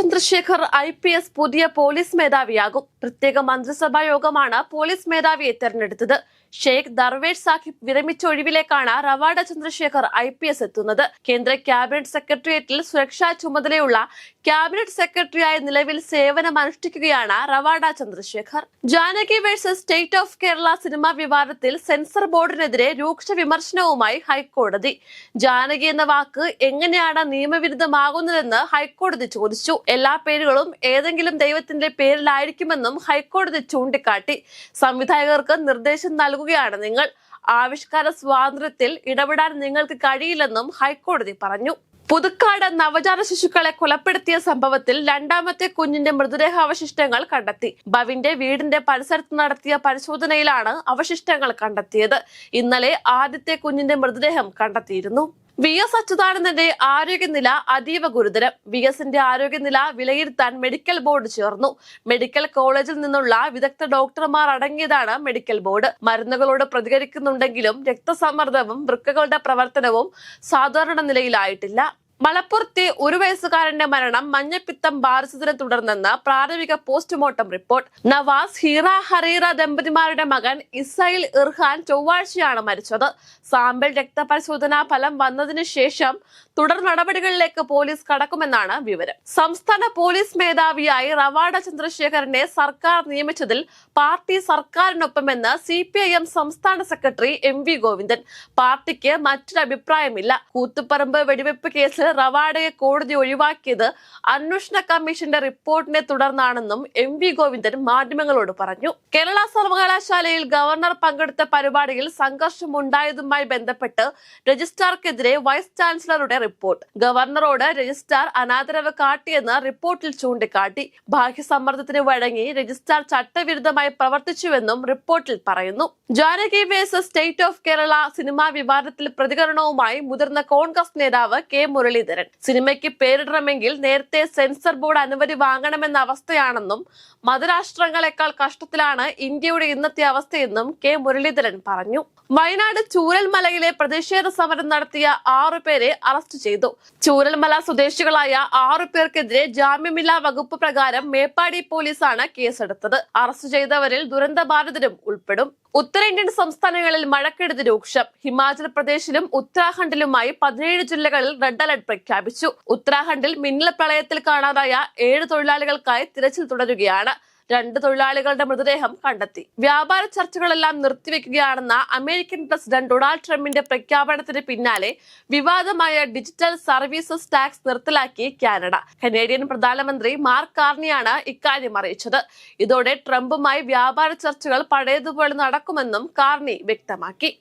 Chandrasekhar IPS പുതിയ police മേധാവിയാകും. പ്രത്യേക മന്ത്രിസഭാ യോഗമാണ് പോലീസ് മേധാവിയെ തെരഞ്ഞെടുത്തത്. ഷെയ്ഖ് ദർവേഷ് സാഹിബ് വിരമിച്ച ഒഴിവിലേക്കാണ് റവാഡ ചന്ദ്രശേഖർ IPS എത്തുന്നത്. കേന്ദ്ര ക്യാബിനറ്റ് സെക്രട്ടേറിയറ്റിൽ സുരക്ഷാ ചുമതലയുള്ള ക്യാബിനറ്റ് സെക്രട്ടറിയായി നിലവിൽ സേവനമനുഷ്ഠിക്കുകയാണ് Ravada Chandrasekhar. Janaki versus state of Kerala cinema വിവാദത്തിൽ സെൻസർ ബോർഡിനെതിരെ രൂക്ഷ വിമർശനവുമായി ഹൈക്കോടതി. ജാനകി എന്ന വാക്ക് എങ്ങനെയാണ് നിയമവിരുദ്ധമാകുന്നതെന്ന് ഹൈക്കോടതി ചോദിച്ചു. എല്ലാ പേരുകളും ഏതെങ്കിലും ദൈവത്തിന്റെ പേരിലായിരിക്കുമെന്നും ഹൈക്കോടതി ചൂണ്ടിക്കാട്ടി. സംവിധായകർക്ക് നിർദ്ദേശം നൽകുകയാണ് നിങ്ങൾ. ആവിഷ്കാര സ്വാതന്ത്ര്യത്തിൽ ഇടപെടാൻ നിങ്ങൾക്ക് കഴിയില്ലെന്നും ഹൈക്കോടതി പറഞ്ഞു. പുതുക്കാട് നവജാത ശിശുക്കളെ കൊലപ്പെടുത്തിയ സംഭവത്തിൽ രണ്ടാമത്തെ കുഞ്ഞിന്റെ മൃതദേഹാവശിഷ്ടങ്ങൾ കണ്ടെത്തി. ബവിന്റെ വീടിന്റെ പരിസരത്ത് നടത്തിയ പരിശോധനയിലാണ് അവശിഷ്ടങ്ങൾ കണ്ടെത്തിയത്. ഇന്നലെ ആദ്യത്തെ കുഞ്ഞിന്റെ മൃതദേഹം കണ്ടെത്തിയിരുന്നു. VS അച്യുതാനന്ദന്റെ ആരോഗ്യനില അതീവ ഗുരുതരം. VSന്റെ ആരോഗ്യനില വിലയിരുത്താൻ മെഡിക്കൽ ബോർഡ് ചേർന്നു. മെഡിക്കൽ കോളേജിൽ നിന്നുള്ള വിദഗ്ധ ഡോക്ടർമാർ അടങ്ങിയതാണ് മെഡിക്കൽ ബോർഡ്. മരുന്നുകളോട് പ്രതികരിക്കുന്നുണ്ടെങ്കിലും രക്തസമ്മർദ്ദവും വൃക്കകളുടെ പ്രവർത്തനവും സാധാരണ നിലയിലായിട്ടില്ല. മലപ്പുറത്തെ 1 വയസ്സുകാരന്റെ മരണം മഞ്ഞപ്പിത്തം ബാധിച്ചതിനെ തുടർന്നെന്ന് പ്രാഥമിക പോസ്റ്റ്മോർട്ടം റിപ്പോർട്ട്. നവാസ് ഹീറ ഹറീറ ദമ്പതിമാരുടെ മകൻ ഇസൈൽ ഇർഹാൻ ചൊവ്വാഴ്ചയാണ് മരിച്ചത്. സാമ്പിൾ രക്തപരിശോധനാ ഫലം വന്നതിനു ശേഷം തുടർ നടപടികളിലേക്ക് പോലീസ് കടക്കുമെന്നാണ് വിവരം. സംസ്ഥാന പോലീസ് മേധാവിയായി റവാഡ ചന്ദ്രശേഖരനെ സർക്കാർ നിയമിച്ചതിൽ പാർട്ടി സർക്കാരിനൊപ്പമെന്ന് CPIM സംസ്ഥാന സെക്രട്ടറി MV ഗോവിന്ദൻ. പാർട്ടിക്ക് മറ്റൊരു അഭിപ്രായമില്ല. കൂത്തുപറമ്പ് വെടിവെപ്പ് കേസിൽ റവാഡയെ കോടതി ഒഴിവാക്കിയത് അന്വേഷണ കമ്മീഷന്റെ റിപ്പോർട്ടിനെ തുടർന്നാണെന്നും MV ഗോവിന്ദൻ മാധ്യമങ്ങളോട് പറഞ്ഞു. കേരള സർവകലാശാലയിൽ ഗവർണർ പങ്കെടുത്ത പരിപാടിയിൽ സംഘർഷമുണ്ടായതുമായി ബന്ധപ്പെട്ട് രജിസ്ട്രാർക്കെതിരെ വൈസ് ചാൻസലറുടെ റിപ്പോർട്ട്. ഗവർണറോട് രജിസ്ട്രാർ അനാദരവ് കാട്ടിയെന്ന് റിപ്പോർട്ടിൽ ചൂണ്ടിക്കാട്ടി. ബാഹ്യസമ്മർദ്ദത്തിന് വഴങ്ങി രജിസ്ട്രാർ ചട്ടവിരുദ്ധമായി പ്രവർത്തിച്ചുവെന്നും റിപ്പോർട്ടിൽ പറയുന്നു. Janaki versus state of Kerala cinema വിവാദത്തിൽ പ്രതികരണവുമായി മുതിർന്ന കോൺഗ്രസ് നേതാവ് K മുരളീധരൻ. സിനിമയ്ക്ക് പേരിടണമെങ്കിൽ നേരത്തെ സെൻസർ ബോർഡ് അനുമതി വാങ്ങണമെന്ന അവസ്ഥയാണെന്നും മതരാഷ്ട്രങ്ങളെക്കാൾ കഷ്ടത്തിലാണ് ഇന്ത്യയുടെ ഇന്നത്തെ അവസ്ഥയെന്നും K മുരളീധരൻ പറഞ്ഞു. വയനാട് ചൂരൽമലയിലെ പ്രതിഷേധ സമരം നടത്തിയ 6 പേരെ അറസ്റ്റ് ചെയ്തു. ചൂരൽമല സ്വദേശികളായ 6 പേർക്കെതിരെ ജാമ്യമില്ലാ വകുപ്പ് പ്രകാരം മേപ്പാടി പോലീസാണ് കേസെടുത്തത്. അറസ്റ്റ് ചെയ്തവരിൽ ദുരന്തബാധിതരും ഉൾപ്പെടും. ഉത്തരേന്ത്യൻ സംസ്ഥാനങ്ങളിൽ മഴക്കെടുതി രൂക്ഷം. ഹിമാചൽ പ്രദേശിലും ഉത്തരാഖണ്ഡിലുമായി 17 ജില്ലകളിൽ റെഡ് അലർട്ട് പ്രഖ്യാപിച്ചു. ഉത്തരാഖണ്ഡിൽ മിന്നൽ പ്രളയത്തിൽ കാണാതായ 7 തൊഴിലാളികൾക്കായി തിരച്ചിൽ തുടരുകയാണ്. 2 തൊഴിലാളികളുടെ മൃതദേഹം കണ്ടെത്തി. വ്യാപാര ചർച്ചകളെല്ലാം നിർത്തിവെക്കുകയാണെന്ന അമേരിക്കൻ പ്രസിഡന്റ് ഡൊണാൾഡ് ട്രംപിന്റെ പ്രഖ്യാപനത്തിന് പിന്നാലെ വിവാദമായ ഡിജിറ്റൽ സർവീസസ് ടാക്സ് നിർത്തലാക്കി കാനഡ. കനേഡിയൻ പ്രധാനമന്ത്രി മാർക്ക് കാർണിയാണ് ഇക്കാര്യം അറിയിച്ചത്. ഇതോടെ ട്രംപുമായി വ്യാപാര ചർച്ചകൾ പഴയതുപോലെ നടക്കുമെന്നും കാർണി വ്യക്തമാക്കി.